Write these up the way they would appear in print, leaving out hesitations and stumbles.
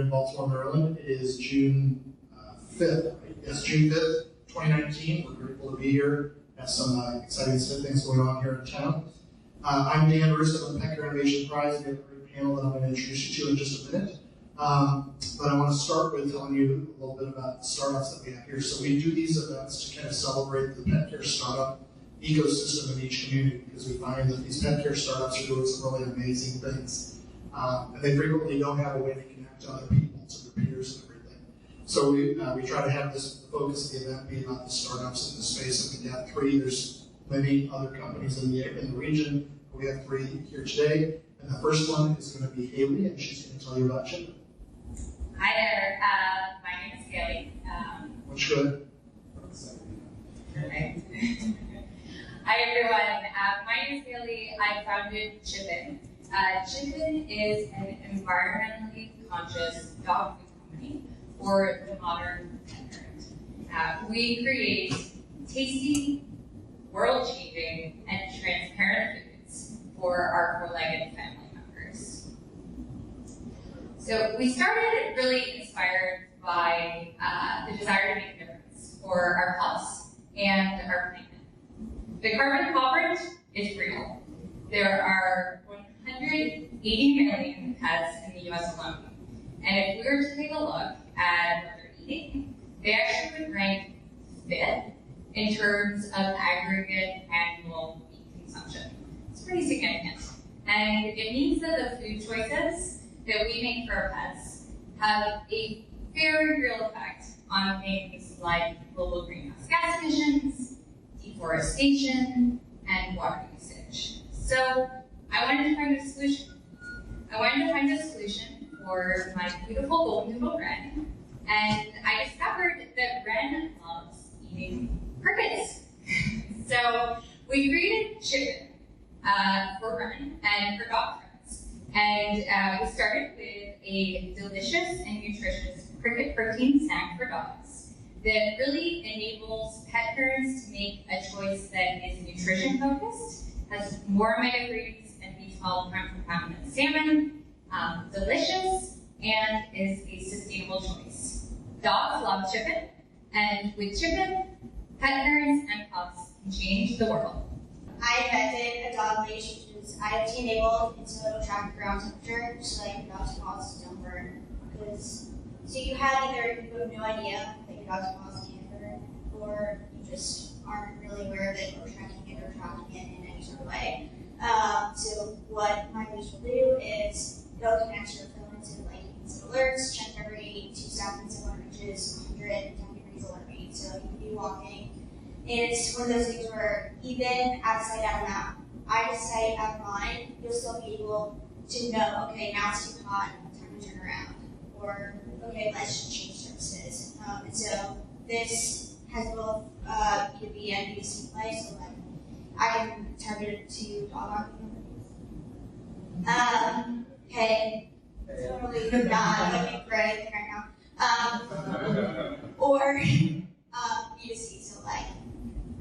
in Baltimore, Maryland. It is June 5th. Yes, June 5th, 2019. We're grateful to be here. Have some exciting things going on here in town. I'm Dan Reus of the Pet Care Innovation Prize. We have a great panel that I'm going to introduce you to in just a minute. But I want to start with telling you a little bit about the startups that we have here. So we do these events to kind of celebrate the pet care startup ecosystem in each community, because we find that these pet care startups are doing some really amazing things. And they frequently don't have a way to connect to other people, to their peers and everything. So we try to have the focus of the event be about the startups in the space. And we have three. There's many other companies in the region. We have three here today. And the first one is going to be Haley, and she's going to tell you about Chippin. Hi there, my name is Haley. What's good? Perfect. Hi everyone, my name is Haley. I founded Chippin. Chippin is an environmentally conscious dog food company for the modern pet parent. We create tasty, world-changing, and transparent foods for our four-legged family members. So we started really inspired by the desire to make a difference for our pets and our planet. The carbon footprint is real. There are 180 million pets in the US alone. And if we were to take a look at what they're eating, they actually would rank 5th in terms of aggregate annual meat consumption. It's pretty significant. And it means that the food choices that we make for our pets have a very real effect on things like global greenhouse gas emissions, deforestation, and water usage. So I wanted to find a solution. I wanted to find a solution for my beautiful golden doodle Ren, and I discovered that Ren loves eating crickets. So we created Chippin for Ren and for dog friends. And we started with a delicious and nutritious cricket protein snack for dogs that really enables pet parents to make a choice that is nutrition focused, has more omega-3s and B12 from contaminant salmon, delicious, and is a sustainable choice. Dogs love Chippin, and with Chippin, pet parents and pups can change the world. I invented a dog leash, which is IoT enabled, and so it'll track ground temperature, so like your dog's paws don't burn. So you have either you have no idea that your dog's paws can't burn, or you just aren't really aware of it, or tracking it, or tracking it in any sort of way. So what my leash will do is it'll connect your phone to like instant alerts, check every 2 seconds, 100 inches, 110 degrees alert me. So you can be walking. And it's one of those things where even out of sight, out of mind, out of sight, out of mind, you'll still be able to know, okay, now it's too hot, time to turn around. Or, okay, let's change services. And so this has both B2B and B2C play, so like I can target it to dog companies. Okay, totally not looking for anything right now. Or B2C, so like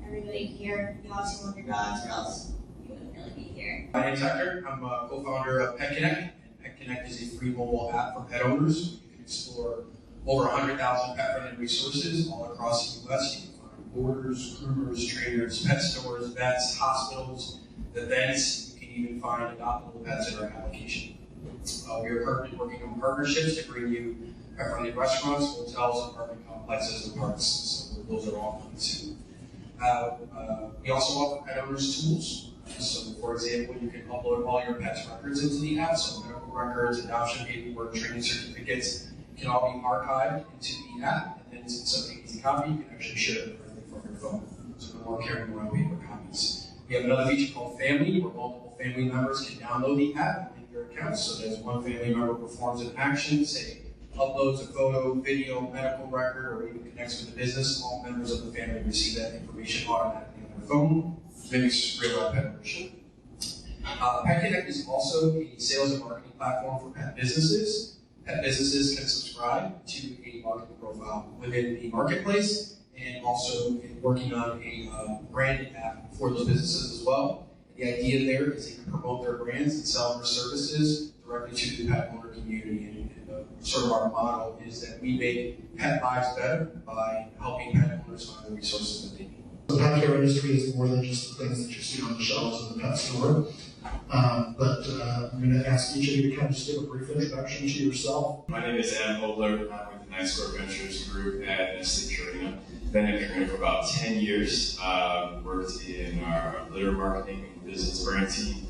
everybody here, you obviously love your dogs, or else you wouldn't really be here. My name's Hector. I'm a co-founder of Pet Connect. And Pet Connect is a free mobile app for pet owners. You can explore over 100,000 pet-friendly resources all across the U.S. You can find boarders, groomers, trainers, pet stores, vets, hospitals, events. You can even find adoptable pets in our application. We are currently working on partnerships to bring you pet-friendly restaurants, hotels, apartment complexes, and parks. So those are all coming soon. We also offer pet owners tools. So, for example, you can upload all your pet's records into the app. So medical records, adoption paperwork, training certificates can all be archived into the app. And then it's an easy copy. You can actually share it directly from your phone. So no more carrying around paper copies. We have another feature called Family, where multiple family members can download the app and link their accounts. So that as one family member performs an action, say uploads a photo, video, medical record, or even connects with the business, all members of the family receive that information automatically on their phone. Mimics real-life pet ownership. Pet Connect is also a sales and marketing platform for pet businesses. Pet businesses can subscribe to a marketing profile within the marketplace, and also working on a branded app for those businesses as well. The idea there is they can promote their brands and sell their services directly to the pet owner community. And sort of our motto is that we make pet lives better by helping pet owners find the resources that they need. The pet care industry is more than just the things that you see on the shelves in the pet store. But I'm going to ask each of you to kind of just give a brief introduction to yourself. My name is Hobler. I'm with the Nice Square Ventures group at Purina. Been at Purina for about 10 years. Worked in our litter marketing, business brand team,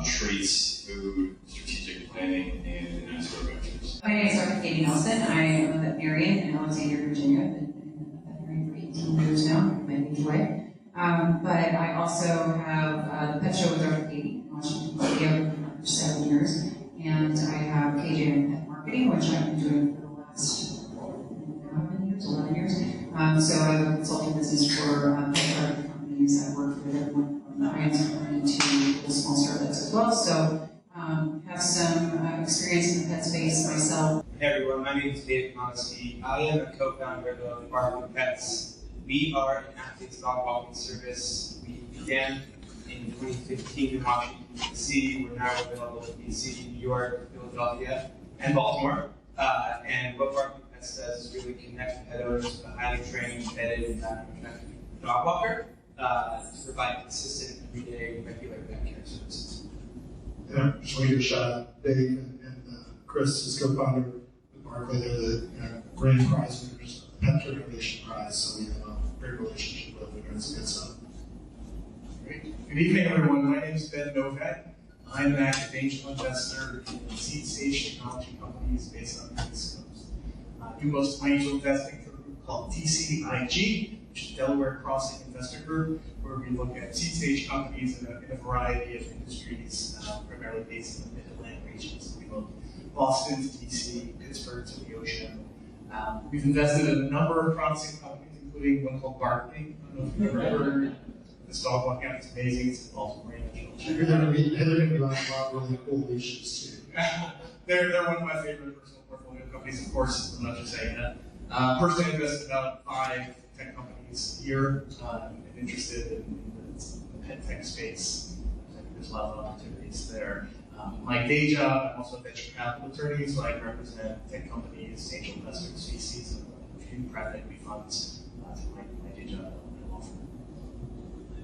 treats, food, strategic planning, and Nice Square Ventures. My name is Dr. Katy Nelson. I am a veterinarian in Alexandria, Virginia. I've been a veterinarian for 18 years now, my age way. But I also have the pet show with Dr. Katy in Washington, D.C. for 7 years. And I have KJ in pet marketing, which I've been doing for the last 11 years. So I have a consulting business for pet companies. I've worked with everyone from the high-end company to the small startups as well. So have some experience in the pet space myself. Hey everyone, my name is David Comiskey. I am a co-founder of Barking Pets. We are an athlete's dog walking service. We began in 2015 in Washington, D.C. We're now available in D.C., New York, Philadelphia, and Baltimore. And what Barking Pets does is really connect pet owners with a highly trained, vetted, and effective dog walker to provide consistent, everyday, regular pet care services. And I just want to give a shout out to Dave and Chris, his co-founder with Barclay. They're the grand prize winners of the Pet Care Innovation Prize, so we have a great relationship with them. It's good stuff. Great. Good evening, everyone. My name is Ben Novak. I'm an active angel investor in seed-stage technology companies based on the East Coast. I do most of my angel investing for a group called TCIG, which is Delaware Crossing Investor Group, where we look at seed-stage companies in a variety of industries, primarily based in the Mid-Atlantic region. So we look Boston to DC, Pittsburgh to the ocean. We've invested in a number of promising companies, including one called Barking. I don't know if you've ever heard this dog walking app. It's amazing. It's in Baltimore. They're going to be running a lot of really cool leashes too. They're one of my favorite personal portfolio companies, of course. I'm not just saying that. Personally, I invest about 5 tech companies a year. I'm interested in the pet tech space. I think there's a lot of opportunities there. My day job, I'm also a venture capital attorney, so I represent tech companies, angel investors, VCs, and a few private equity funds. So my day job at a law firm.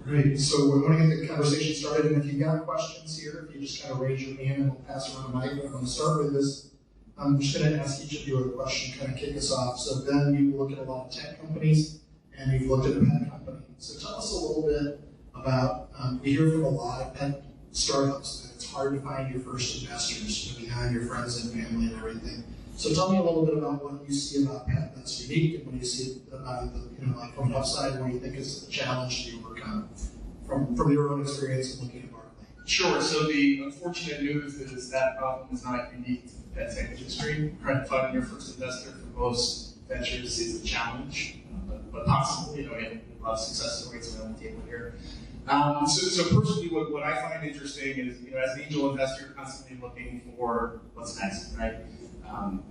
Great. So we want to get the conversation started, and if you've got questions here, if you just kind of raise your hand and we'll pass around the mic. But I'm going to start with this. I'm just going to ask each of you a question, kind of kick us off. So Ben, you look at a lot of tech companies, and you've looked at a pet company. So tell us a little bit about, we hear from a lot of pet startups that it's hard to find your first investors behind your friends and family and everything. So tell me a little bit about what you see about pet that's unique, and what you see about it, like from an upside, what you think is the challenge to overcome from your own experience in looking at Barclay. Sure. So the unfortunate news is that problem is not unique to the pet tech industry. Right, finding your first investor for most ventures is a challenge, but possible. We have a lot of success stories around the table here. So personally, what I find interesting is, as an angel investor, you're constantly looking for what's next, right?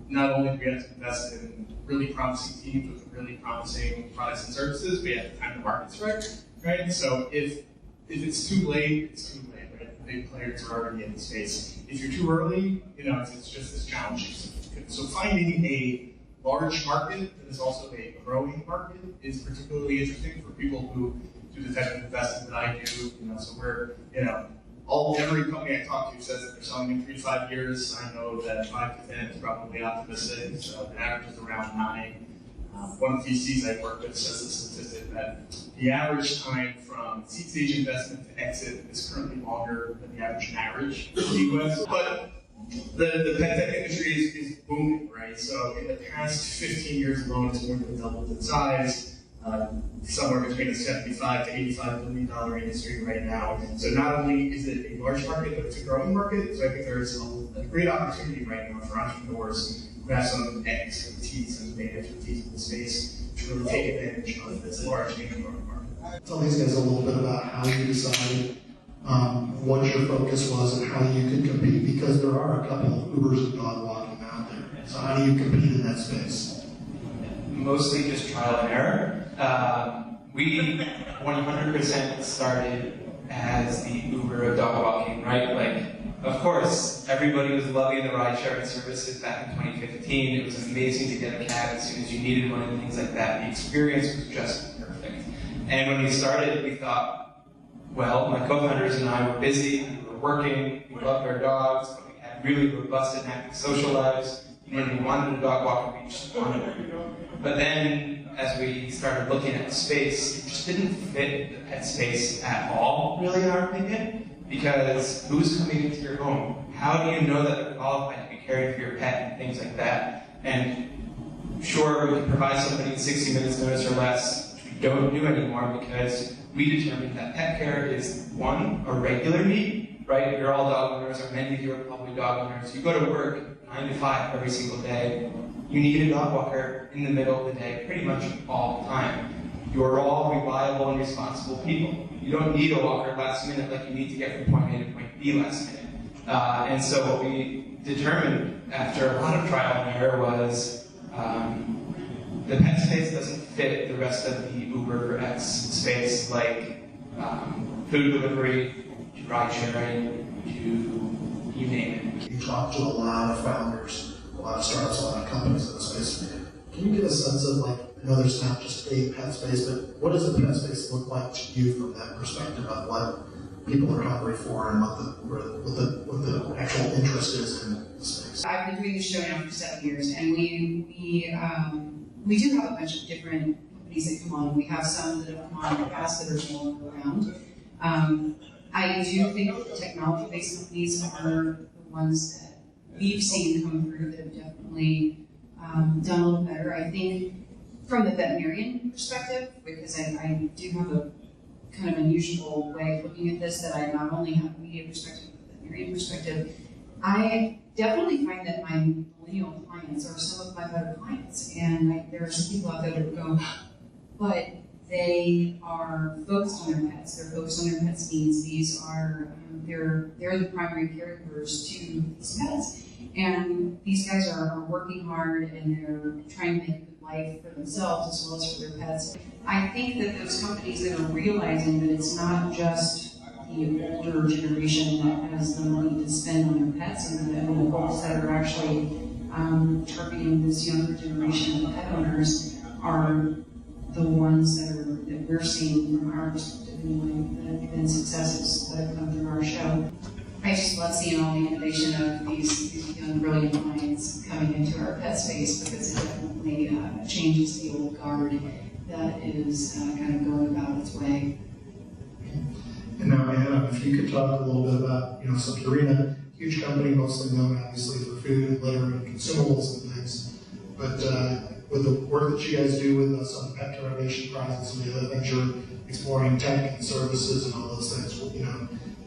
Not only do we have to invest in really promising teams with really promising products and services, we have to time the markets right? So if it's too late, it's too late, right? The big players are already in the space. If you're too early, it's just as challenging. So finding a large market that is also a growing market is particularly interesting for people who do the type of investing that I do. So we're, every company I talk to says that they're selling in 3 to 5 years. I know that 5 to 10 is probably optimistic, so the average is around 9. One of the VCs I work with says the statistic that the average time from seed stage investment to exit is currently longer than the average marriage in the US. But the pet tech industry is booming, right? So in the past 15 years alone, it's more than doubled in size. Somewhere between a $75 to $85 billion industry right now. So not only is it a large market, but it's a growing market. So I think there's a great opportunity right now for entrepreneurs who have some expertise and domain expertise in the space to really take advantage of this large and growing market. Tell these guys a little bit about how you decided what your focus was and how you could compete, because there are a couple of Ubers of dog walking out there. So how do you compete in that space? Mostly just trial and error. We 100% started as the Uber of dog walking, right? Like, Of course, everybody was loving the ride-sharing services back in 2015. It was amazing to get a cab as soon as you needed one and things like that. The experience was just perfect. And when we started, we thought, well, my co-founders and I were busy, we were working, we loved our dogs, but we had really robust and active social lives. When we wanted a dog walker, we just wanted one. But then, as we started looking at the space, it just didn't fit the pet space at all, really, in our opinion. Because who's coming into your home? How do you know that they're qualified to be caring for your pet and things like that? And sure, we can provide somebody in 60 minutes notice or less, which we don't do anymore because we determined that pet care is, one, a regular need, right? You're all dog owners, or many of you are probably dog owners. You go to work 9 to 5 every single day. You need a dog walker in the middle of the day pretty much all the time. You are all reliable and responsible people. You don't need a walker last minute like you need to get from point A to point B last minute. And so what we determined after a lot of trial and error was the pet space doesn't fit the rest of the Uber X space, like food delivery, to ride sharing, to you name it. You talk to a lot of founders, a lot of startups, a lot of companies in the space. Can you give a sense of, like, I know there's not just a pet space, but what does the pet space look like to you from that perspective of what people are hungry for and what the actual interest is in the space? I've been doing this show now for 7 years, and we do have a bunch of different companies that come on. We have some that have come on in the past that are no longer around. I do think that the technology-based companies are the ones that we've seen come through that have definitely done a little better. I think from the veterinarian perspective, because I do have a kind of unusual way of looking at this, that I not only have a media perspective, but a veterinarian perspective, I definitely find that my millennial clients are some of my better clients. And there are some people out there that would go, but they are focused on their pets. They're focused on their pets' needs. These are, they're the primary caregivers to these pets. And these guys are working hard and they're trying to make a good life for themselves as well as for their pets. I think that those companies that are realizing that it's not just the older generation that has the money to spend on their pets, and the folks that are actually targeting this younger generation of pet owners are the ones that we're seeing from our perspective anyway, that have been successes that have come through our show. I just love seeing all the innovation of these young, brilliant minds coming into our pet space, because it definitely changes the old guard that is kind of going about its way. And now, Anna, if you could talk a little bit about, so Purina, huge company, mostly known obviously for food and litter and consumables and things, but with the work that you guys do with us on the Pet Care Innovation Project and the other things you're exploring, tech and services and all those things,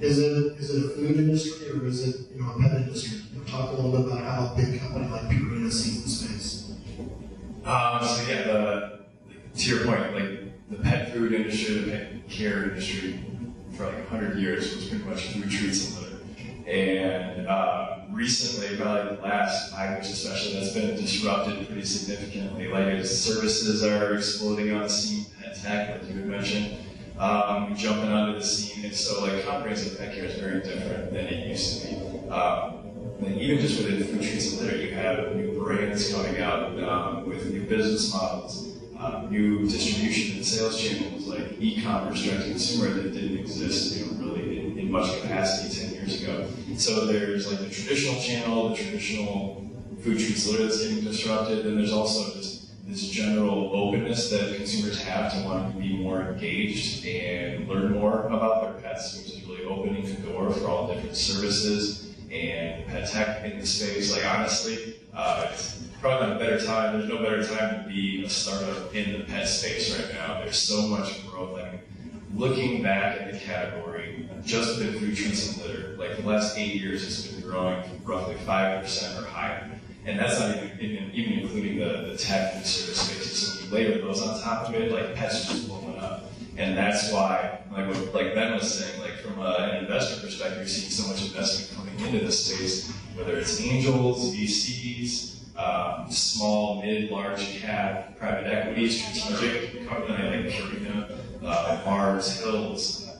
is it a food industry or is it a pet industry? Talk a little bit about how a big company like Purina sees the space. To your point, like the pet food industry, the pet care industry for like 100 years was pretty much food, treats, and litter. And recently, probably the last 5 years especially, that's been disrupted pretty significantly. Like as services are exploding on the scene, pet tech, like you had mentioned, jumping onto the scene. And so like comprehensive pet care is very different than it used to be. And even just within food, treats, and litter, you have new brands coming out with new business models. New distribution and sales channels like e-commerce, direct-to-consumer that didn't exist, really in much capacity 10 years ago. So there's like the traditional channel, the traditional food, treats, litter that's getting disrupted, and there's also just this general openness that consumers have to want to be more engaged and learn more about their pets, which is really opening the door for all different services and pet tech in the space. Like honestly, it's probably not a better time. There's no better time to be a startup in the pet space right now. There's so much growth. Like looking back at the category, just within food, treats, and litter, like the last 8 years, it's been growing roughly 5% or higher. And that's not even including the tech and service spaces. So when you layer those on top of it, like pets are just blowing up. And that's why, like Ben was saying, like from an investor perspective, you're seeing so much investment coming into this space, whether it's angels, VCs, small, mid, large cap, private equity, strategic company like Purina, Mars, Hills,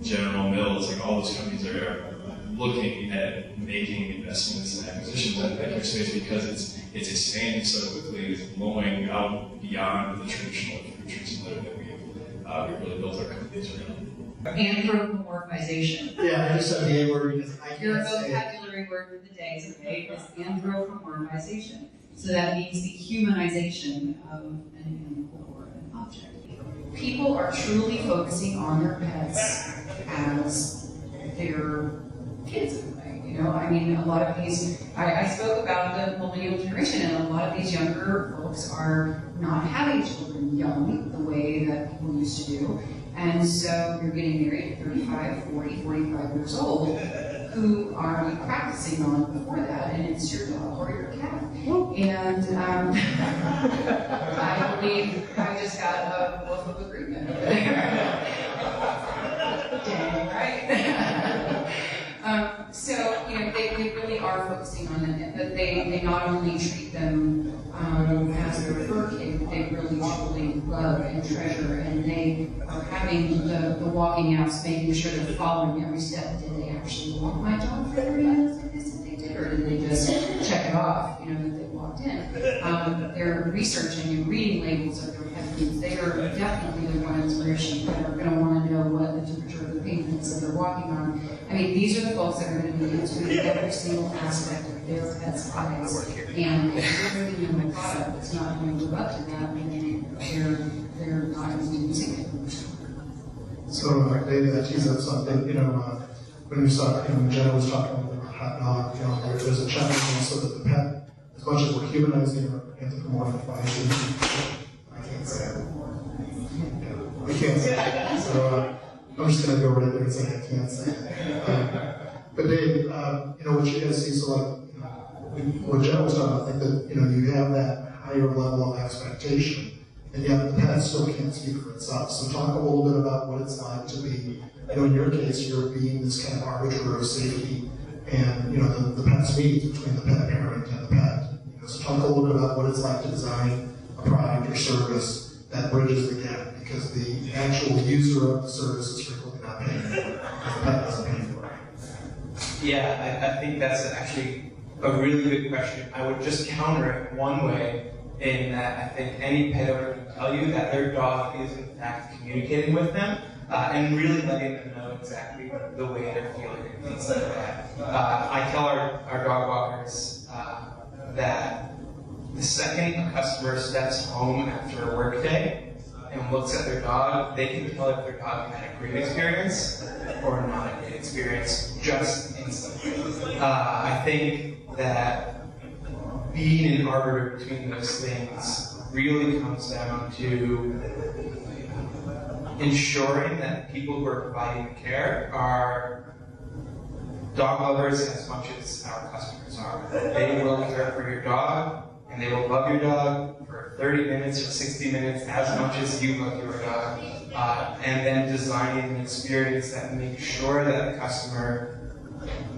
General Mills, like all those companies are looking at making investments and acquisitions in the pet care space because it's expanding so quickly, it's blowing out beyond the traditional food treats and litter that we've really built our companies around. Anthropomorphization. Yeah, I just said the A word because I Your can't say it. vocabulary word for the day today is anthropomorphization. So that means the humanization of an animal or an object. People are truly focusing on their pets as their kids in a way. You know, I mean, a lot of these, I spoke about the millennial generation, and a lot of these younger folks are not having children young the way that people used to do. And so you're getting married at 35, 40, 45 years old, who are you practicing on before that? And it's your dog or your cat. And I believe I just got a wolf of agreement over there. Dang, right? So, you know, they really are focusing on it, but they not only treat them as their fur kid, but they really truly love and treasure, and they are having the walking apps, making sure they're following every step. Did they actually walk my dog for 30 minutes like they said they did, or did they just check it off, you know, that they walked in? They're researching and reading labels of their pet foods. They are definitely the ones that are going to want to know what the temperature of the paint is that they're walking on. I mean, these are the folks that are going to be into every single aspect of their pet's lives. And if you're giving them a product that's not going to live up to that, then they're not going to be using it. So, David, I teased up something, you know, when we saw, you know, Jenna was talking about HotDawg, you know, there's a challenge also that the pet, as much as we're humanizing or anthropomorphizing, I can't say it. Yeah, I can't say it. So, I'm just going to go right there and say I can't say it. But Dave, you know, what you guys see, so like, you know, what Jenna was talking about, I think that, you know, you have that higher level of expectation, and yet the pet still can't speak for itself. So talk a little bit about what it's like to be, you know, in your case, you're being this kind of arbiter of safety and, you know, the pet's needs between the pet parent and the pet. You know, so talk a little bit about what it's like to design a product or service that bridges the gap, because the actual user of the service is frequently not paying for it. The pet doesn't pay for it. Yeah, I think that's actually a really good question. I would just counter it one way, in that I think any pet owner can tell you that their dog is in fact communicating with them and really letting them know exactly the way they're feeling and things like that. I tell our dog walkers that the second a customer steps home after a work day and looks at their dog, they can tell if their dog had a great experience or not a great experience just instantly. I think that being an arbiter between those things really comes down to ensuring that the people who are providing the care are dog lovers as much as our customers are. They will care for your dog, and they will love your dog for 30 minutes or 60 minutes as much as you love your dog. And then designing an experience that makes sure that the customer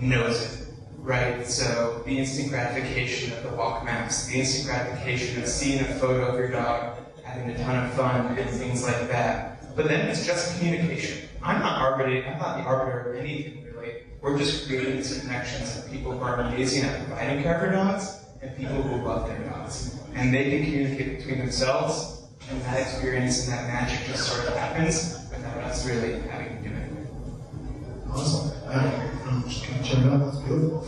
knows it. Right, so the instant gratification of the walk maps, the instant gratification of seeing a photo of your dog, having a ton of fun, and things like that. But then it's just communication. I'm not the arbiter of anything really. We're just creating these connections of people who are amazing at providing care for dogs and people who love their dogs. And they can communicate between themselves, and that experience and that magic just sort of happens without us really having to do it. Awesome. I'm just going to check it out. That's beautiful.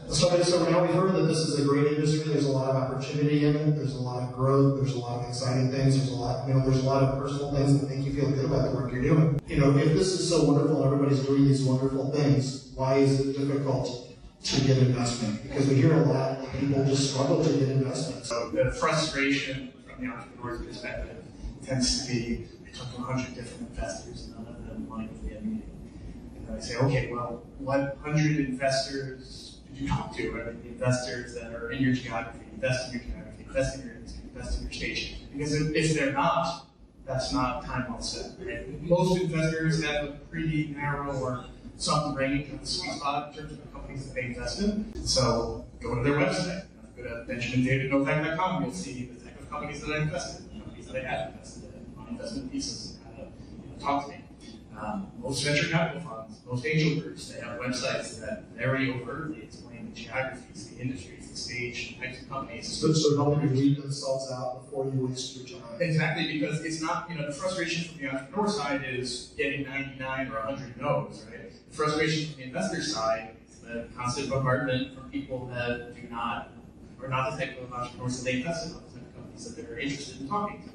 So now we've heard that this is a great industry. There's a lot of opportunity in it. There's a lot of growth. There's a lot of exciting things. There's a lot, you know, there's a lot of personal things that make you feel good about the work you're doing. You know, if this is so wonderful and everybody's doing these wonderful things, why is it difficult to get investment? Because we hear a lot that people just struggle to get investment. So the frustration from the entrepreneur's perspective tends to be, I talk to 100 different investors, and none of them want to get meeting. And I say, okay, well, what 100 investors did you talk to? Are the investors that are in your geography, invest in your geography, invest in your industry, invest in your state? Because if they're not, that's not time well spent. Right? Most investors have a pretty narrow or some range of the sweet spot in terms of the companies that they invest in. So go to their website. Go to BenjaminDavidNovak.com. You'll see the type of companies that I invested in, companies that I have invested in, on investment thesis, and kind of talk to me. Most venture capital funds, most angel groups, they have websites that very overtly explain the geographies, the industries, the stage, the types of companies. So helping you weed themselves out before you waste your time. Exactly, because it's not, the frustration from the entrepreneur side is getting 99 or 100 no's, right? The frustration from the investor side is the constant bombardment from people that are not the type of entrepreneurs that they invest in, not the type of companies that they're interested in talking to.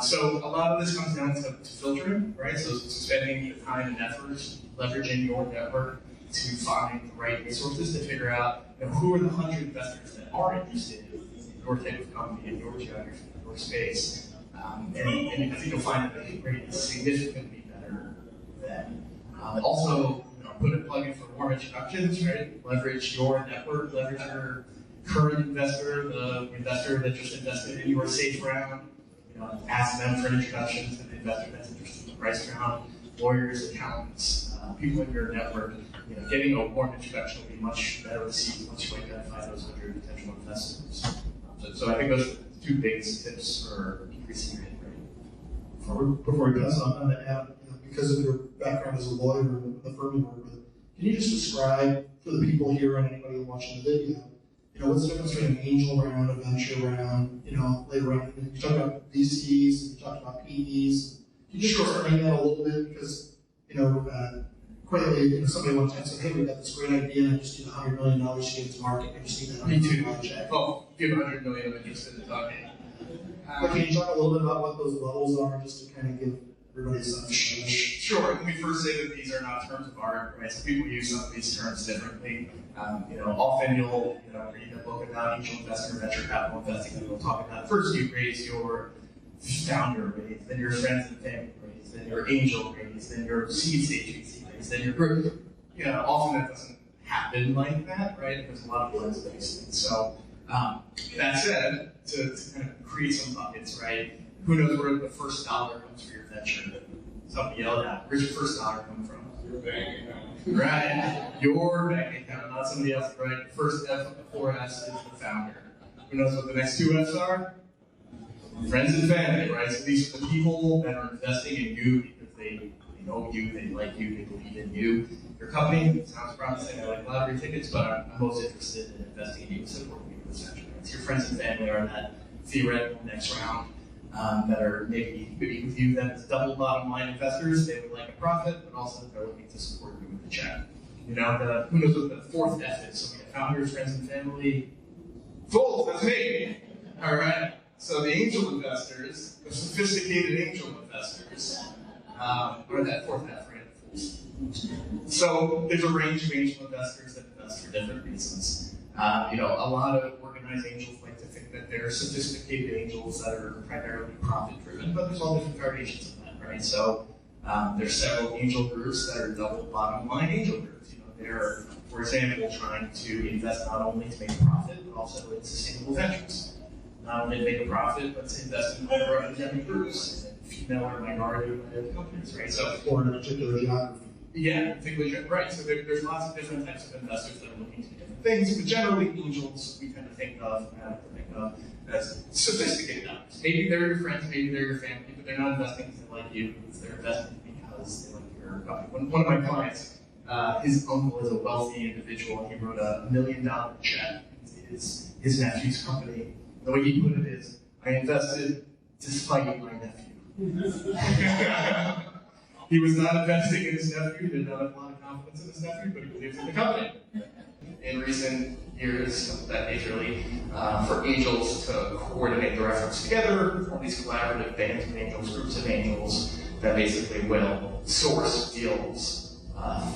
So a lot of this comes down to filtering, right? So spending the time and effort, leveraging your network to find the right resources to figure out who are the 100 investors that are interested in your type of company, in your geography, in your space. And I think you'll find that the hit rate is significantly better than. Also, put a plug in for warm introductions, right? Leverage your network, leverage your current investor, the investor that just invested in your safe round. Ask them for an introduction to the investor that's interested in the price round, lawyers, accountants, people in your network. Getting a warm introduction will be much better received once you identify those 100 potential investors. So I think those are the two biggest tips for increasing your hit rate. Before we pass on, I'm going to add, because of your background as a lawyer and the firm you work with, can you just describe for the people here and anybody watching the video, what's the difference between an angel round, a venture round, later on? You talked about VCs, you talked about PEs. Can you just explain that a little bit? Because, quickly, somebody one time said, hey, we've got this great idea, and I just need $100 million to get it to market. I just need that $100 million check. Oh, give $100 million, I'm interested in talking. But can you talk a little bit about what those levels are, just to kind of give everybody some Sure. Let me first say that these are not terms of art, right? So people use some of these terms differently. Often you'll read a book about angel investor, venture capital investing, and we'll talk about first you raise your founder raise, then your friends and family raise, then your angel raise, then your seed stage VC raise, then your group. Often that doesn't happen like that, right? There's a lot of blends of these things. So that said, to kind of create some buckets, right? Who knows where the first dollar comes for your venture? Somebody yelled out, where's your first dollar come from? Your bank account. Right. Your bank account, not somebody else, right? The first F of the 4 F's is the founder. Who knows what the next 2 F's are? Friends and family, right? So these are the people that are investing in you because they know you, they like you, they believe in you. Your company sounds promising, I like lottery tickets, but I'm most interested in investing in you and supporting you in this venture. So your friends and family are in that theoretical next round. That are maybe we view them as double bottom line investors. They would like a profit, but also they're looking to support you with the check. Who knows what the 4th F is? So we have founders, friends, and family. Fools, that's me. All right. So the angel investors, the sophisticated angel investors, are that 4th F, right? Fools. So there's a range of angel investors that invest for different reasons. A lot of organized angels like to think that they're sophisticated angels that are primarily profit-driven, but there's all different variations of that, right? So there's several angel groups that are double bottom line angel groups. They're, for example, trying to invest not only to make a profit, but also in sustainable ventures. Not only to make a profit, but to invest in underrepresented groups, and female or minority-led companies, right? So, or in a particular geography. Yeah, particularly, right. So there's lots of different types of investors that are looking to do different things, but generally angels we kind of think of as sophisticated investors. Maybe they're your friends, maybe they're your family, but they're not investing because they like you. They're investing because they like your company. One of my clients, his uncle is a wealthy individual, and he wrote a $1 million check to his nephew's company. The way he put it is, I invested despite my nephew. He was not investing in his nephew, he did not have a lot of confidence in his nephew, but he believed in the company. In recent years, that majorly, for angels to coordinate their efforts together, all these collaborative bands of angels, groups of angels, that basically will source deals,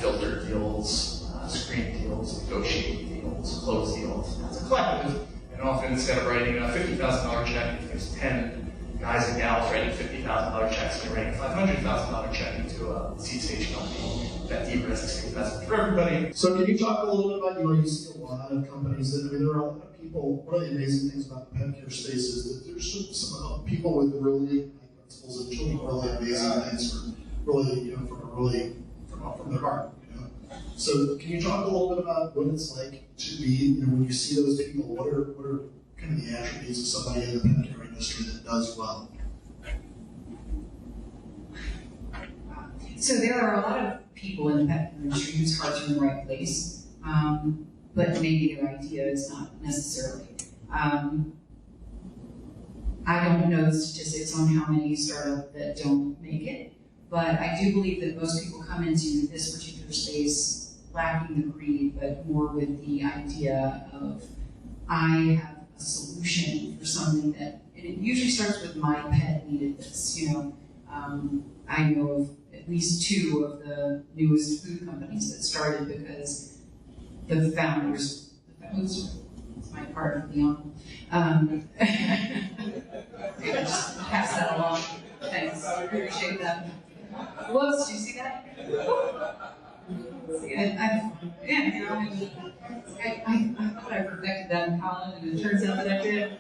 filter deals, screen deals, negotiate deals, close deals. It's a collective, and often instead of writing a $50,000 check, there's 10 guys and gals writing $50,000 checks, and writing a $500,000 check into a seed stage company that de-risks investment for everybody. So can you talk a little bit about, you see a lot of companies that, there are a lot of people, one of the amazing things about the pet care space is that there's some people with really high principles and doing really amazing things from their heart, So can you talk a little bit about what it's like to be, when you see those people, what are kind of the attributes of somebody in the pet care industry that does well? So there are a lot of people in the pet industry whose hearts are in the right place, but maybe their idea is not necessarily. I don't know the statistics on how many start up that don't make it, but I do believe that most people come into this particular space lacking the greed, but more with the idea of, I have a solution for something that, and it usually starts with my pet needed this, you know. I know of at least 2 of the newest food companies that started because the founders, it's my part of the honor. Just pass that along. Thanks, I appreciate that. Whoops, did you see that? I thought I perfected that in college, and it turns out that I did.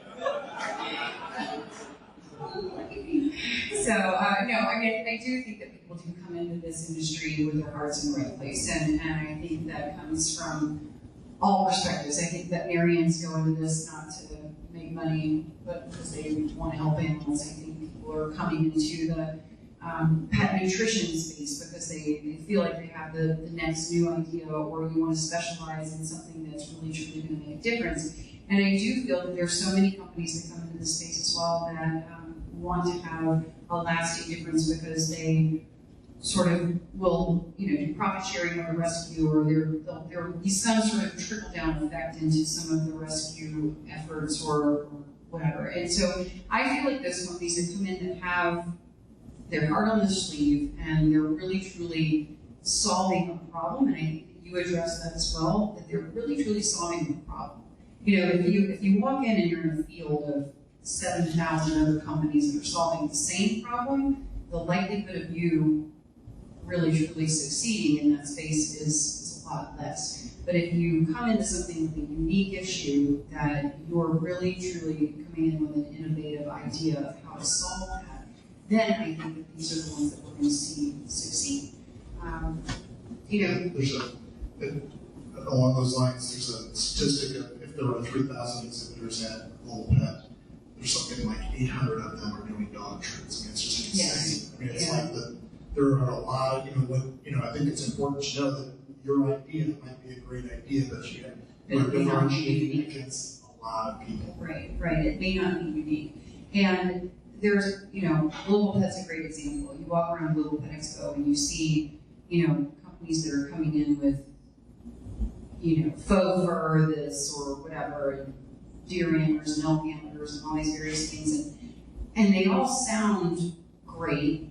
So, no, I mean, I do think that people do come into this industry with their hearts in the right place, and I think that comes from all perspectives. I think veterinarians go into this not to make money, but because they want to help animals. I think people are coming into the pet nutrition space because they feel like they have the next new idea, or you want to specialize in something that's really truly going to make a difference. And I do feel that there's so many companies that come into this space as well that want to have a lasting difference because they sort of will, you know, do profit sharing or rescue, or there will be some sort of trickle down effect into some of the rescue efforts or whatever. And so I feel like those companies that come in that have their heart on the sleeve and they're really truly solving a problem, and I think that you address that as well, that they're really truly solving a problem. You know, if you walk in and you're in a field of 7,000 other companies that are solving the same problem, the likelihood of you really truly succeeding in that space is a lot less. But if you come into something with a unique issue that you're really truly coming in with an innovative idea of how to solve that, then I think that these are the ones that we're going to see succeed. You know, there's along those lines, there's a statistic of if there were 3,000 exhibitors at Global Pet, there's something like 800 of them are doing dog treats. I mean, it's just insane. Yes. I mean, it's like there are a lot of, I think it's important to know that your idea might be a great idea, but you're differentiating against a lot of people. Right. It may not be unique. And there's, Global Pet's a great example. You walk around Global Pet Expo and you see, companies that are coming in with, faux fur this or whatever, and deer antlers and elk antlers and all these various things. And they all sound great,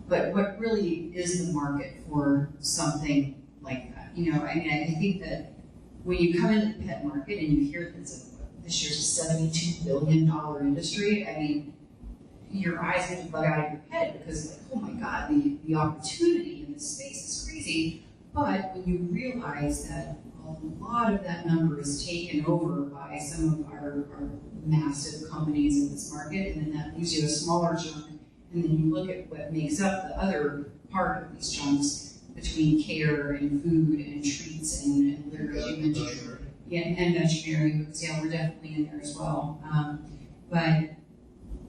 but what really is the market for something like that? I think that when you come into the pet market and you hear that this year's a $72 billion industry, I mean, your eyes have to bug out of your head because it's like, oh my God, the opportunity in this space is crazy. But when you realize that a lot of that number is taken over by some of our massive companies in this market, and then that leaves you a smaller chunk, and then you look at what makes up the other part of these chunks between care and food and treats and literally you mentioned, and veterinary, because we're definitely in there as well. But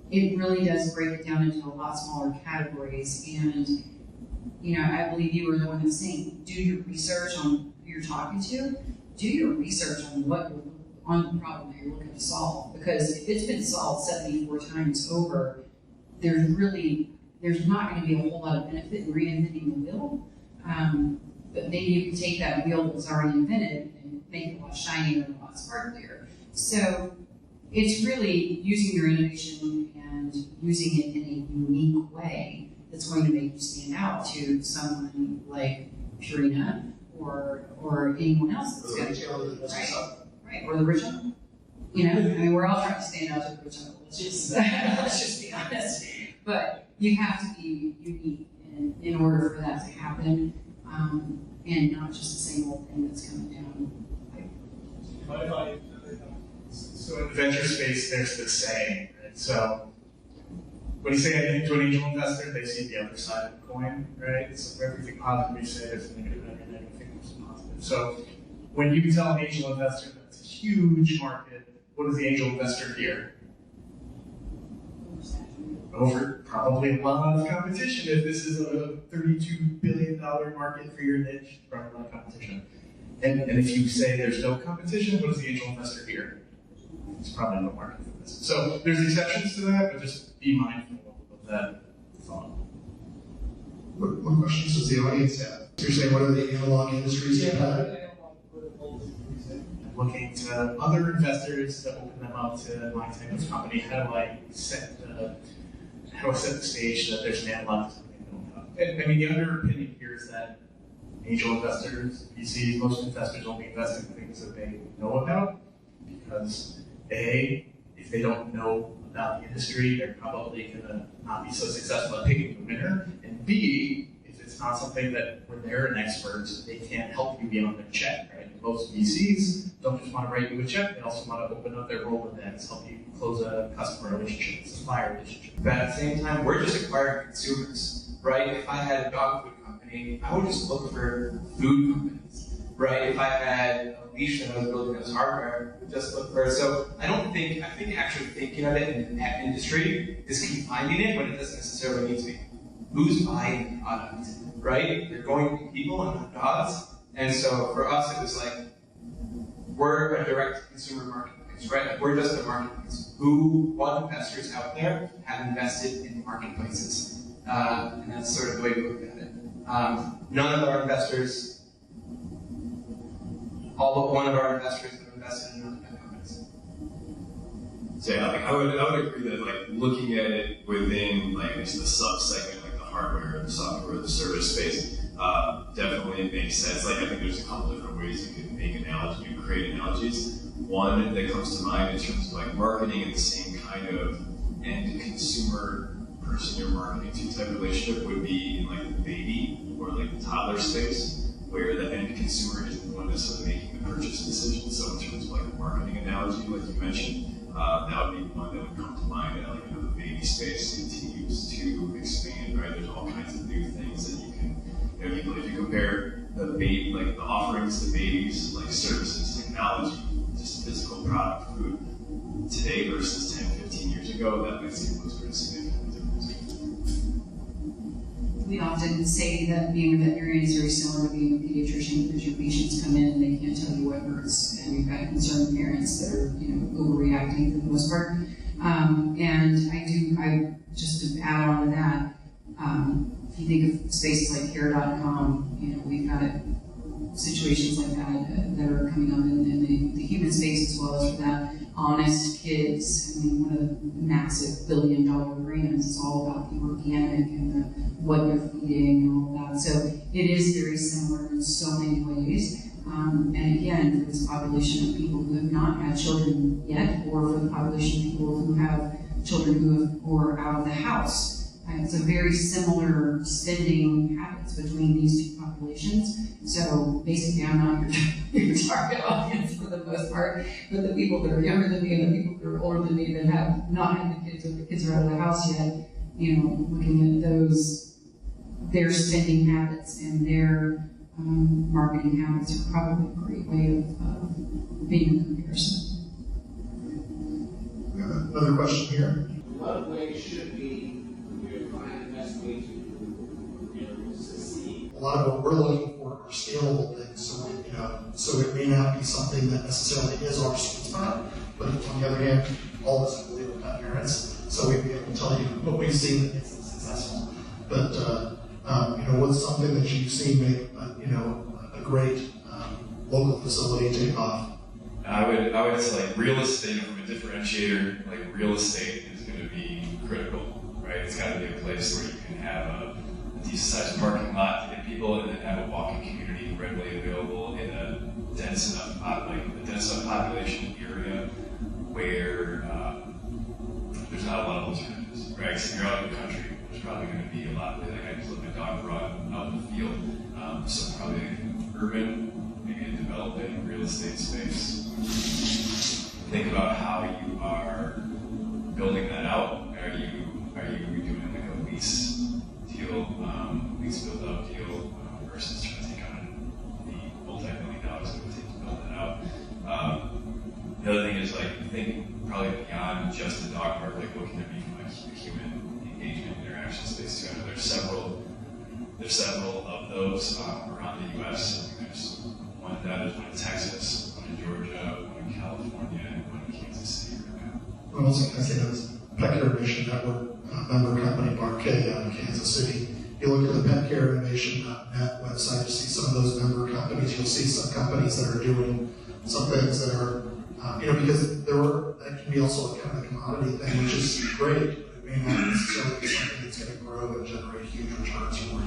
it really does break it down into a lot smaller categories, and I believe you were the one who's saying, do your research on who you're talking to, do your research on on the problem that you're looking to solve, because if it's been solved 74 times over, there's not going to be a whole lot of benefit in reinventing the wheel. But maybe you can take that wheel that was already invented and make it a lot shinier and a lot sparklier. So it's really using your innovation and using it in a unique way that's going to make you stand out to someone like Purina or anyone else that's going to right, or the original. We're all trying to stand out to the original. Let's just be honest. But you have to be unique in order for that to happen, and not just the same old thing that's coming down. So in the venture space, there's this saying, right? So when you say anything to an angel investor, they see the other side of the coin, right? So for everything positive we say, there's negative, and every negative thing is positive. So when you tell an angel investor that it's a huge market, what does the angel investor hear? over probably a lot of competition. If this is a $32 billion market for your niche, probably a lot of competition. And if you say there's no competition, what does the angel investor hear? There's probably no market for this. So there's exceptions to that, but just be mindful of that thought. What questions does the audience have? So you're saying, what are the analog industries you have? Looking to other investors to open them up to my type of company. How do I set the stage that there's an analog to something they don't have? And I mean, the underpinning here is that angel investors, VCs, most investors only invest in things that they know about, because A, if they don't know about the industry, they're probably going to not be so successful at picking the winner. And B, if it's not something that when they're an expert, they can't help you beyond their check, right? Most VCs don't just want to write you a check, they also want to open up their Rolodex, help you close a customer relationship, supplier relationship. But at the same time, we're just acquiring consumers, right? If I had a dog food company, I would just look for food companies, right? If I had a leash that I was building as hardware, I would just look for. So I think actually thinking of it in the pet industry is confining it when it doesn't necessarily need to be. Who's buying the product, right? They're going to be people and not dogs. And so for us, it was like, we're a direct consumer marketplace, right? Like, we're just a marketplace. What investors out there have invested in marketplaces? And that's sort of the way we look at it. None of our investors, all but one of our investors have invested in other pet companies. So yeah, like I would agree that like looking at it within like the sub-segment, like the hardware, the software, the service space, definitely makes sense. Like I think there's a couple different ways you can make analogies, you can create analogies. One that comes to mind in terms of like marketing in the same kind of end consumer person you're marketing to type relationship would be in like the baby or like the toddler space, where the end consumer isn't the one necessarily making the purchase decision. So in terms of like a marketing analogy, like you mentioned, that would be one that would come to mind. That like the baby space continues to expand, right? There's all kinds of new things that you can. If you compare the baby, like the offerings to babies, like services, technology, just physical product, food, today versus 10, 15 years ago, that might seem like pretty significant difference. We often say that being a veterinarian is very similar to being a pediatrician, because your patients come in and they can't tell you what hurts, and you've got concerned parents that are, overreacting for the most part. And I just to add on to that, if you think of spaces like Care.com, we've got situations like that are coming up in the human space as well as for that. Honest Kids, one of the massive billion-dollar brands, is all about the organic and what you're feeding and all that. So it is very similar in so many ways. And again, for this population of people who have not had children yet, or for the population of people who have children who are out of the house, it's a very similar spending habits between these two populations. So basically, I'm not your target audience for the most part, but the people that are younger than me and the people that are older than me that have not had the kids or the kids are out of the house yet, looking at their spending habits and their marketing habits are probably a great way of being in comparison. We have another question here. What way should we find the best way to succeed? A lot of what we're looking for are scalable things, so it may not be something that necessarily is our sweet spot, but on the other hand, all of us believe in pet parents, so we'd be able to tell you what we've seen that makes them successful. But what's something that you've seen make a great local facility take off? I would say like real estate from a differentiator. Like real estate is going to be critical, right? It's got to be a place where you can have a decent-sized parking lot to get people, and then have a walking community readily available in a dense enough population area where there's not a lot of alternatives, right? So if you're out in the country, there's probably going to be a lot. Like I just let my dog run out in the field, so probably urban, maybe a developing real estate space. Think about how you are building that out. Are you doing like a lease deal, lease build out deal, versus trying to take on the multi-million dollars it would take to build that out? The other thing is like think probably beyond just the dog park, like what can there be from a human engagement interaction space too. I know there's several of those around the U.S. There's one in Texas, one in Georgia, one in California, and one in Kansas City right now. Well, also, I say that's Pet Care Innovation Network member company, Mark K, out in Kansas City. You look at the petcareinnovation.net website, you see some of those member companies. You'll see some companies that are doing some things that are, because that can be also a kind of a commodity thing, which is great, but it may not necessarily be something that's going to grow and generate huge returns for you.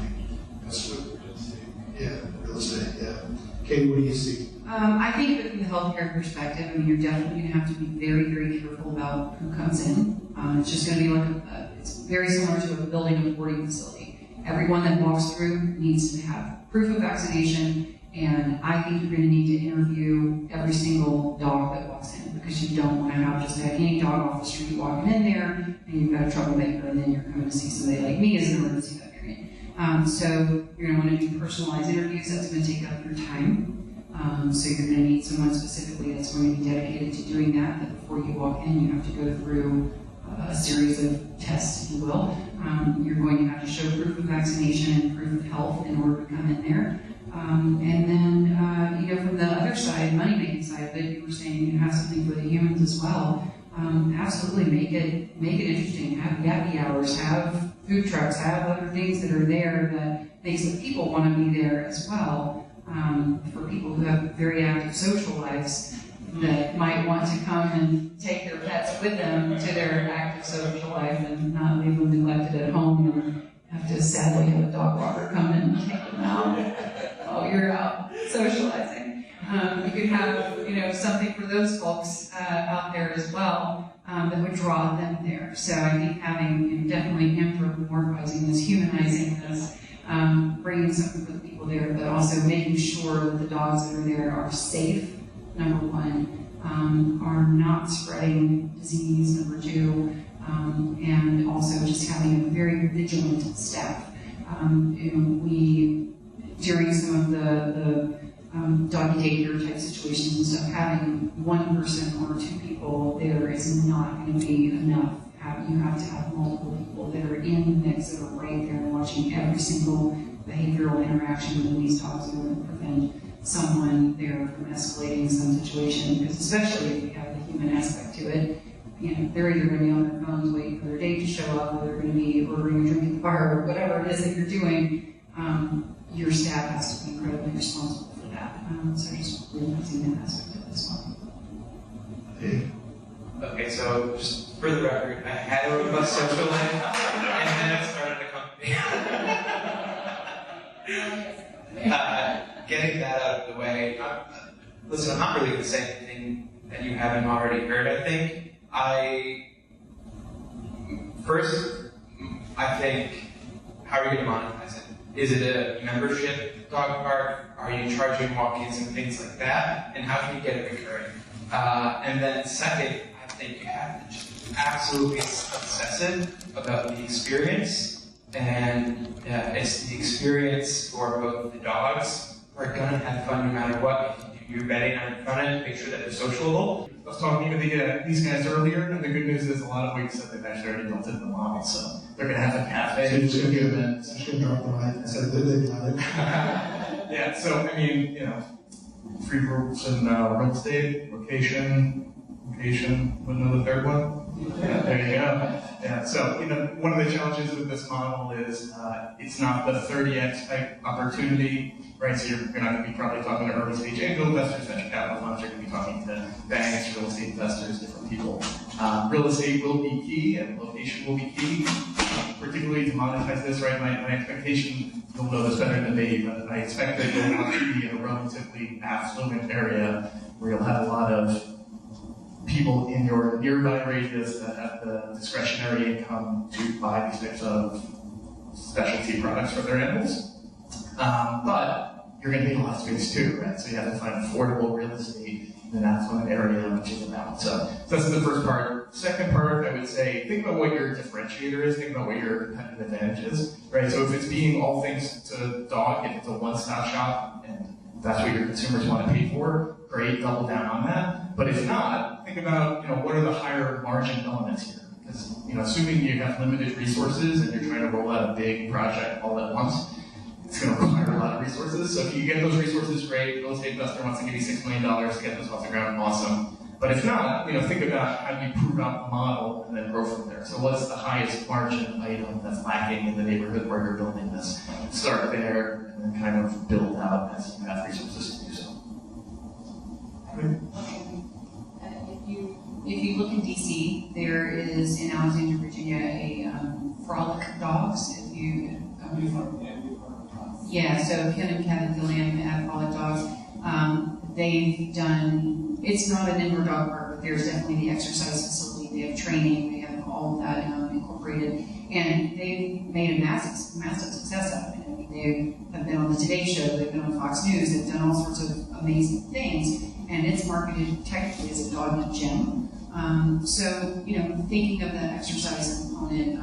Real estate, yeah. Katie, what do you see? I think that from the healthcare perspective, you're definitely going to have to be very, very careful about who comes in. It's just going to be like it's very similar to a building and boarding facility. Everyone that walks through needs to have proof of vaccination, and I think you're going to need to interview every single dog that walks in, because you don't want to have just any dog off the street walking in there, and you've got a troublemaker, and then you're coming to see somebody like me as an emergency veterinarian. So you're going to want to do personalized interviews. That's going to take up your time. So you're going to need someone specifically that's going to be dedicated to doing that before you walk in, you have to go through a series of tests, if you will. You're going to have to show proof of vaccination and proof of health in order to come in there. And then, from the other side, money-making side of it, you were saying you have something for the humans as well. Absolutely make it interesting. Have happy hours, have food trucks, have other things that are there that makes the people want to be there as well. For people who have very active social lives that might want to come and take their pets with them to their active social life and not leave them neglected at home and have to sadly have a dog walker come and take them out while you're out socializing. You could have, something for those folks out there as well that would draw them there. So I think having definitely anthropomorphizing this, humanizing this, bringing something for the people there, but also making sure that the dogs that are there are safe, number one, are not spreading disease, number two, and also just having a very vigilant staff. We, during some of the doggy daycare type situations and stuff, having one person or two people there is not going to be enough. You have to have multiple people that are in the mix, that are right there watching every single behavioral interaction with these dogs in order to prevent someone there from escalating some situation, because especially if we have the human aspect to it, they're either going to be on their phones waiting for their date to show up, or they're going to be ordering a drink at the bar, or whatever it is that you're doing. Your staff has to be incredibly responsible for that. So just realizing that aspect of it as well. Okay, so just for the record, I had a robust social life, and then I started a company. Getting that out of the way, listen, I'm not really going to say anything that you haven't already heard, I think. I think, how are you going to monetize it? Is it a membership dog park? Are you charging walk-ins and things like that? And how can you get it recurring? And then second, I think you have to just absolutely obsessive about the experience. And it's the experience for both the dogs who are going to have fun no matter what. If you're betting on front, make sure that they're sociable. I was talking to these guys earlier, and the good news is a lot of weeks that they've actually already built it in the lobby, so they're going to have a cafe. So you're just going to give them, so just going to drop the mic and say, they got it. Yeah, so, free groups and real estate, location, wouldn't know the third one? Yeah, there you go. Yeah, so, one of the challenges with this model is it's not the 30x type opportunity, right? So you're not going to be probably talking to early stage angel investors, venture capital funds, you're going to be talking to banks, real estate investors, different people. Real estate will be key and location will be key, particularly to monetize this, right? My expectation, you'll know this better than me, but I expect that you'll want to be in a relatively affluent area where you'll have a lot of people in your nearby radius that have the discretionary income to buy these types of specialty products for their animals. But you're going to need a lot of space too, right? So you have to find affordable real estate in an affluent area, which is about. So that's the first part. Second part, I would say, think about what your differentiator is, think about what your competitive advantage is, right? So if it's being all things to dog, if it's a one-stop shop, and that's what your consumers want to pay for, great, double down on that. But if not, think about, what are the higher margin elements here? Because, assuming assuming you have limited resources and you're trying to roll out a big project all at once, it's going to require a lot of resources. So if you get those resources, great. Real estate investor wants to give you $6 million to get this off the ground, awesome. But if not, think about how do you prove out the model and then grow from there. So what's the highest margin item that's lacking in the neighborhood where you're building this? Start there and then kind of build out as you have resources to do so. If you look in DC, there is in Alexandria, Virginia, a Frolic Dogs. If you yeah, so Ken and Kevin Gilliam at Frolic Dogs, they've done. It's not an indoor dog park, but there's definitely the exercise facility. They have training. They have all of that incorporated, and they've made a massive success out of it. I mean, they have been on the Today Show. They've been on Fox News. They've done all sorts of amazing things, and it's marketed technically as a dog gym. So, thinking of the exercise component,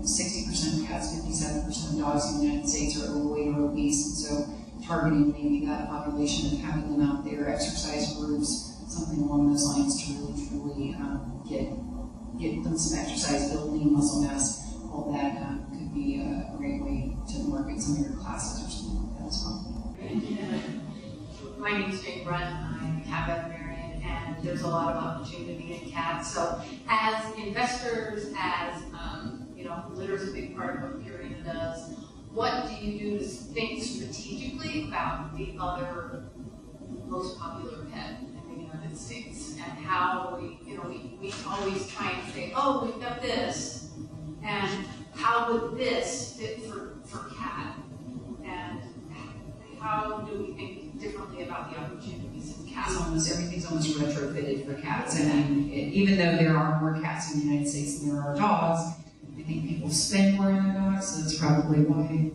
60% of cats, 57% of dogs in the United States are overweight or obese, and so targeting maybe that population and having them out there, exercise groups, something along those lines to really truly get them some exercise, build lean muscle mass, all that could be a great way to market some of your classes or something like that as well. My name is Jane Brunn. I'm a cat veterinarian, and there's a lot of opportunity in cats. So, as investors, as litter is a big part of what Purina does. What do you do to think strategically about the other most popular pet in the United States, and how we always try and say, oh, we've got this, and how would this fit for cat, and how do we think differently about the opportunities in cats? Everything's almost retrofitted for cats, and even though there are more cats in the United States than there are dogs, I think people spend more on their dogs, so that's probably why it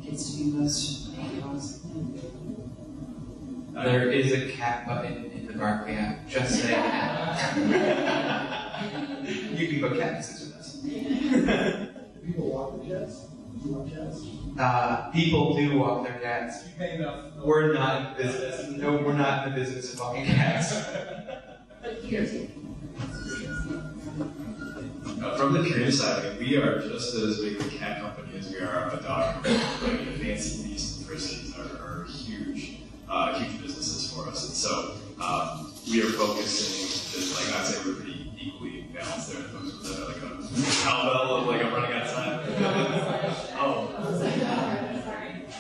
gets to be most dogs. There is a cat button in the Barkley app. Just saying. You can go cat visits with us. People walk their cats? Do you walk cats? People do walk their cats. You pay enough. We're not in the business. No, we're not in the business of walking cats. From the Purina side, we are just as big a cat company as we are a dog company. Like, fancy beasts and frisbees are huge businesses for us. And so we are focusing, just I'd say we're pretty equally balanced there. Was that like a cowbell of I'm running out of time?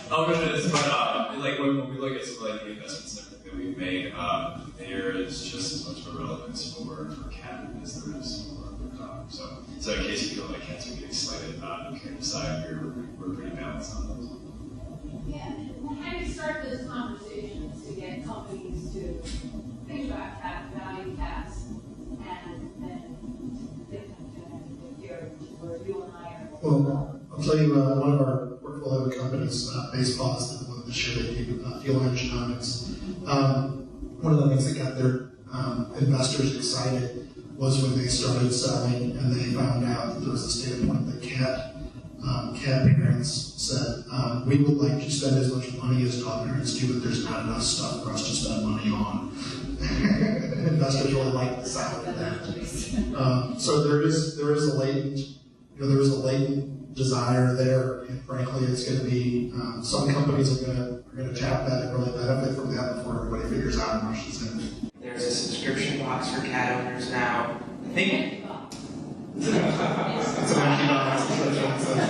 But when we look at some of the investments and everything that we've made, there is just as much of a relevance for cat as there is for dog. So in case you feel like cats are getting slighted on the Purina side, we're pretty balanced on those. Yeah, how do you start those conversations to get companies to think about cats, value cats, and get them to where you and I are? Well, I'll tell you, one of our portfolio companies, baseball, is the one this year they do Field Genomics. One of the things that got their investors excited was when they started selling and they found out that there was this data point that cat parents said, we would like to spend as much money as dog parents do, but there's not enough stuff for us to spend money on. Investors really like the sound of that. So there is a latent desire there, and frankly, it's going to be some companies are going to tap that and really benefit from that before everybody figures out and rushes in. There's a subscription box for cat owners now. I think It's a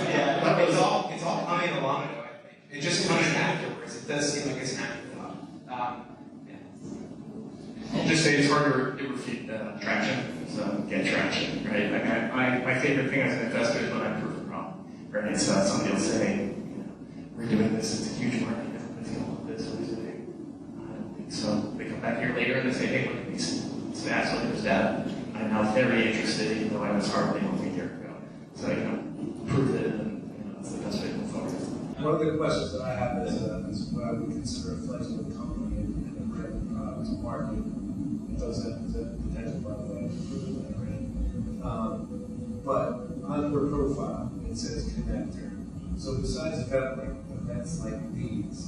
yeah, it's all coming along though, I think. It just comes afterwards. It does seem like it's an afterthought. I'll just say it's hard to refute traction, so get traction, right? My favorite thing as an investor is when I prove it wrong, right? So somebody will say, we're doing this, it's a huge market, everybody's going to love this, what is it? I don't think so. They come back here later and they say, hey, look at these stats, look at this data. I'm now very interested, even though I was hardly on a year ago. So, prove it, and that's the best way to move forward. One of the questions that I have is what I would consider a flexible company in the print market. It does have potential, by the way, but under profile, it says connector. So besides events like these,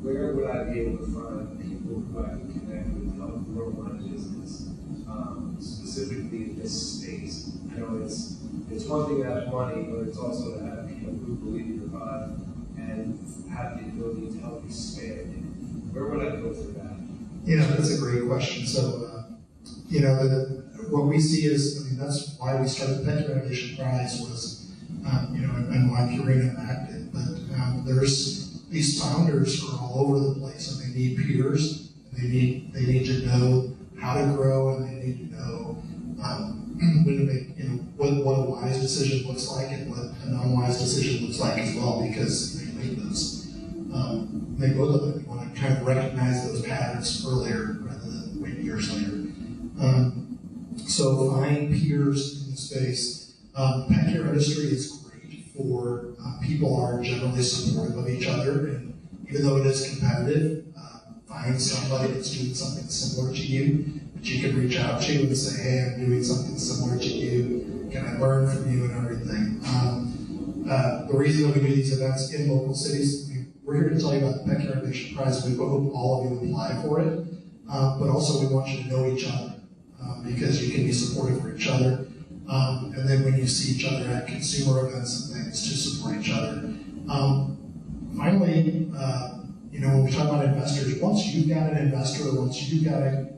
where would I be able to find people who I can connect with to help grow my business, specifically in this space? I know it's it's one thing to have money, but it's also to have people who believe in your vibe and have the ability to help you scale. Where would I go for that? Yeah, that's a great question. So, you know, what we see is, I mean, that's why we started the Pet Care Innovation Prize was, you know, and why Purina backed it. But there's these founders are all over the place, and they need peers. And they need to know how to grow, and they need to know when to make, you know, what a wise decision looks like and what an unwise decision looks like as well, because they make those. They go to them. You want to kind of recognize those patterns earlier rather than wait years later. So find peers in the space. The pet care industry is great for people are generally supportive of each other, and even though it is competitive, find somebody that's doing something similar to you that you can reach out to and say, hey, I'm doing something similar to you. Can I learn from you and everything? The reason that we do these events in local cities, we're here to tell you about the Pet Care Innovation Prize. We hope all of you apply for it, but also we want you to know each other because you can be supportive for each other. And then when you see each other at consumer events and things, to support each other. Finally, you know, when we talk about investors, once you've got an investor, once you've got a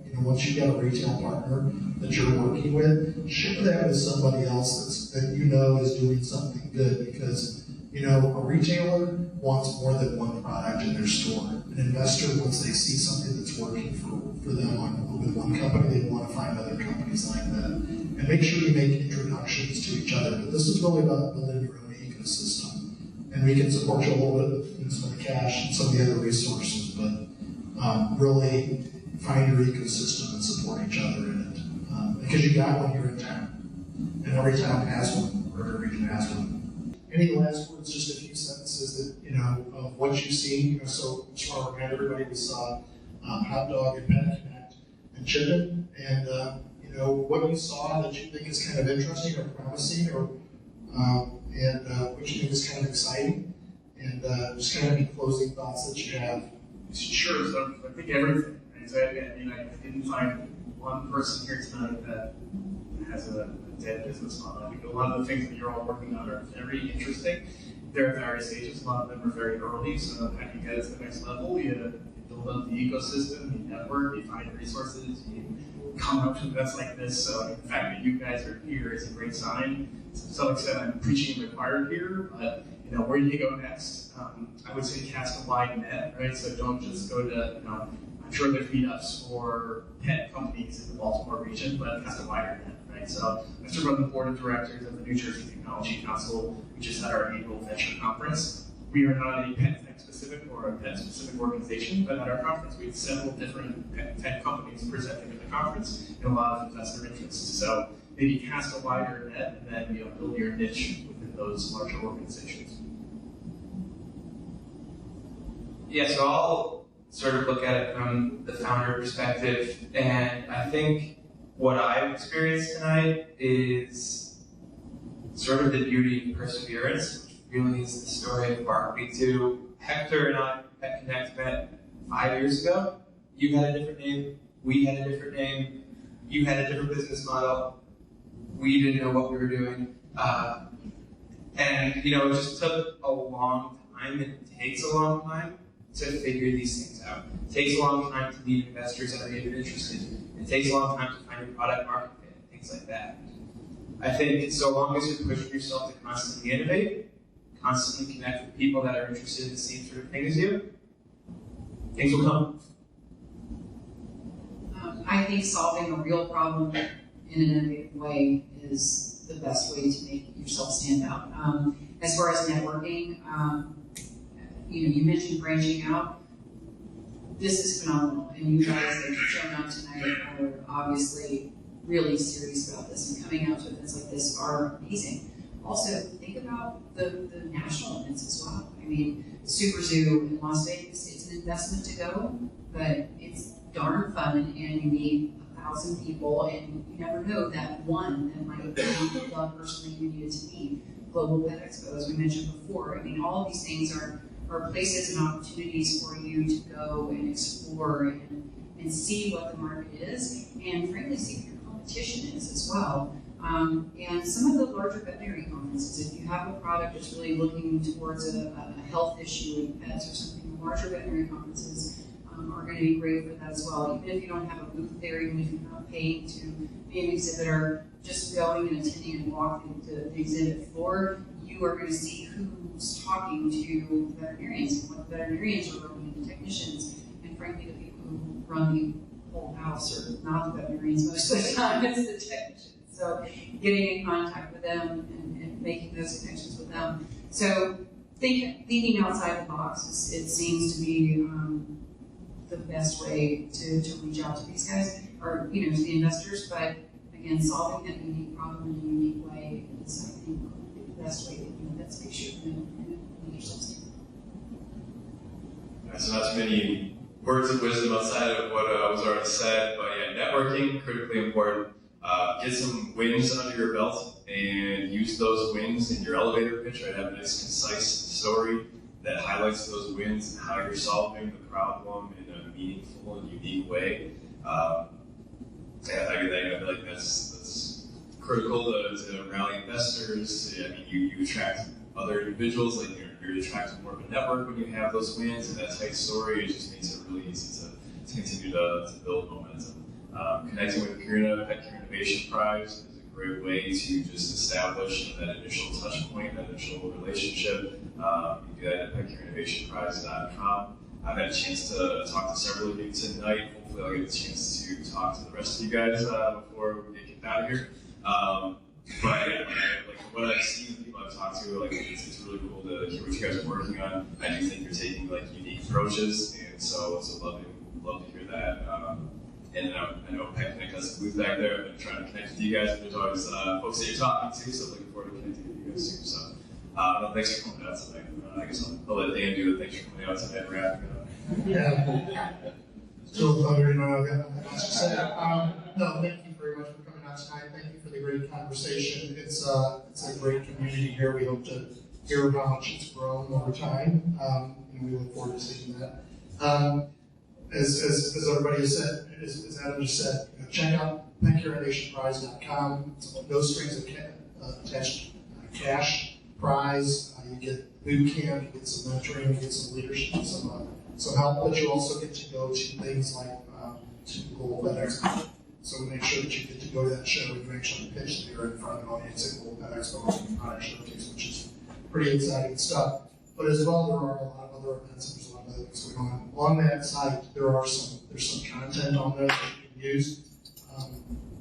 retail partner that you're working with, share that with somebody else that you know is doing something good, because you know a retailer wants more than one product in their store. An investor, once they see something that's working for them with one company, they want to find other companies like that. And make sure you make introductions to each other. But this is really about building your own ecosystem. And we can support you a little bit with some of the cash and some of the other resources, but really find your ecosystem and support each other in it. Because you got one here in town. And every town has one, or every region has one. Any last words, just a few sentences that, you know, of what you've seen. You know, so just want to remind everybody we saw HotDawg and Pet Connect and Chippin, and you know, what you saw that you think is kind of interesting or promising, or what you think is kind of exciting, and just kind of any closing thoughts that you have. Sure, so I think everything. Right? So I didn't find one person here tonight that has a dead business model. I think a lot of the things that you're all working on are very interesting. They're at various stages. A lot of them are very early, so how do you get to the next level? You build up the ecosystem, you network, you find resources, you come up to events like this. So the fact that you guys are here is a great sign. To some extent, I'm preaching the choir here, but you know, where do you go next? I would say cast a wide net, right? So don't just go to, you know, I'm sure there's meetups for pet companies in the Baltimore region, but cast a wider net, right? So I serve on the board of directors of the New Jersey Technology Council. We just had our annual venture conference. We are not a pet tech specific or a pet specific organization, but at our conference we had several different pet tech companies presenting at the conference and a lot of investor interest. So maybe cast a wider net and then, you know, build your niche within those larger organizations. Yeah, so I'll sort of look at it from the founder perspective, and I think what I've experienced tonight is sort of the beauty of perseverance, which really is the story of Bark Week 2. Hector and I, Pet Connect, met 5 years ago. You had a different name, we had a different name, you had a different business model, we didn't know what we were doing. And you know, it just took a long time, and it takes a long time to figure these things out. It takes a long time to meet investors that are even interested. It takes a long time to find your product market fit, things like that. I think so long as you're pushing yourself to constantly innovate, constantly connect with people that are interested in the same sort of thing as you, things will come. I think solving a real problem in an innovative way is the best way to make yourself stand out. As far as networking, you know, you mentioned branching out. This is phenomenal, and you guys that you've shown up tonight are obviously really serious about this, and coming out to events like this are amazing. Also, think about the national events as well. I mean, Super Zoo in Las Vegas, it's an investment to go, but it's darn fun, and you meet 1,000 people, and you never know that one that might be the person that you needed to meet. Global Pet Expo, as we mentioned before. I mean, all of these things are places and opportunities for you to go and explore and see what the market is, and frankly see what your competition is as well. And some of the larger veterinary conferences, if you have a product that's really looking towards a health issue with pets or something, the larger veterinary conferences are going to be great for that as well. Even if you don't have a booth there, even if you're not paid to be an exhibitor, just going and attending and walking to the exhibit floor, you are going to see who's talking to veterinarians and what the veterinarians are running, the technicians, and frankly the people who run the whole house are not the veterinarians most of the time, it's the technicians. So getting in contact with them and making those connections with them. So thinking outside the box, it seems to be the best way to reach out to these guys, or to the investors. But again, solving that unique problem in a unique way is, I think, the best way that that's make sure and yourselves do. So not too many words of wisdom outside of what was already said, but yeah, networking, critically important. Get some wins under your belt and use those wins in your elevator pitch. Right? Have a nice, concise story that highlights those wins and how you're solving the problem in a meaningful and unique way. I feel like that's critical to rally investors. You attract other individuals, like you're attracting more of a network when you have those wins and that tight story. It just makes it really easy to continue to build momentum. Connecting with Purina, Pet Care Innovation Prize is a great way to just establish that initial touch point, that initial relationship. You do that at petcareinnovationprize.com. I've had a chance to talk to several of you tonight. Hopefully I'll get a chance to talk to the rest of you guys before we get kicked out of here. But yeah, what I've seen, the people I've talked to, it's really cool to hear what you guys are working on. I do think you're taking unique approaches, and so love to hear that. And I know Pet Connect has a booth back there. I've been trying to connect with you guys, but there's always folks that you're talking to, so looking forward to connecting with you guys soon. So thanks for coming out tonight. I guess I'll let Dan do the thanks for coming out tonight. Wrapping it up. Yeah. Still wondering what I've got much to say. No, thank you very much for coming out tonight. Thank you for the great conversation. It's a great community here. We hope to hear how much it's grown over time. And we look forward to seeing that. As everybody has said, as Adam just said, check out petcareinnovationprize.com. It's a no strings attached cash prize. You get boot camp, you get some mentoring, you get some leadership, some help, but you also get to go to things like to Global Pet Expo. So we make sure that you get to go to that show and you actually pitch that you're in front of an audience at Global Pet Expo and product showcase, which is pretty exciting stuff. But as well, there are a lot of other events and there's a lot of other things going on. On that site, there's some content on there that you can use.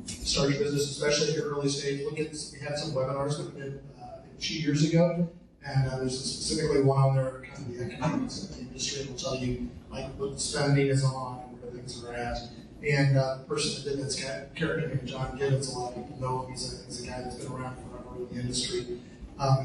Start your business, especially at your early stage. We had some webinars that we did 2 years ago, and there's specifically one on there, kind of the economics of the industry. It'll tell you what spending is on and where things are at. And the person that did that's character named John Gibbons, a lot of people know him. He's a guy that's been around forever in the industry.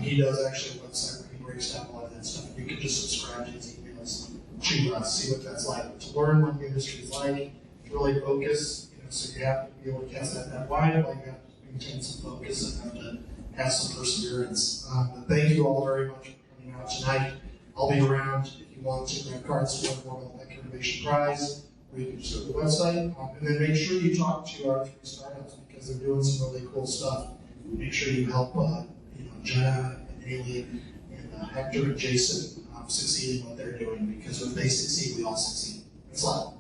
He does actually a website where he breaks down a lot of that stuff. You can just subscribe to his emails to see what that's like. To learn what the industry is like, to really focus, so you have to be able to cast that net wide, but you have to maintain some focus and have to have some perseverance. But thank you all very much for coming out tonight. I'll be around if you want to grab cards to learn more about the Pet Care Innovation Prize, or you can just go to the website. And then make sure you talk to our 3 startups because they're doing some really cool stuff. Make sure you help Jenna and Haley and Hector and Jason succeed in what they're doing, because if they succeed, we all succeed. Thanks a lot.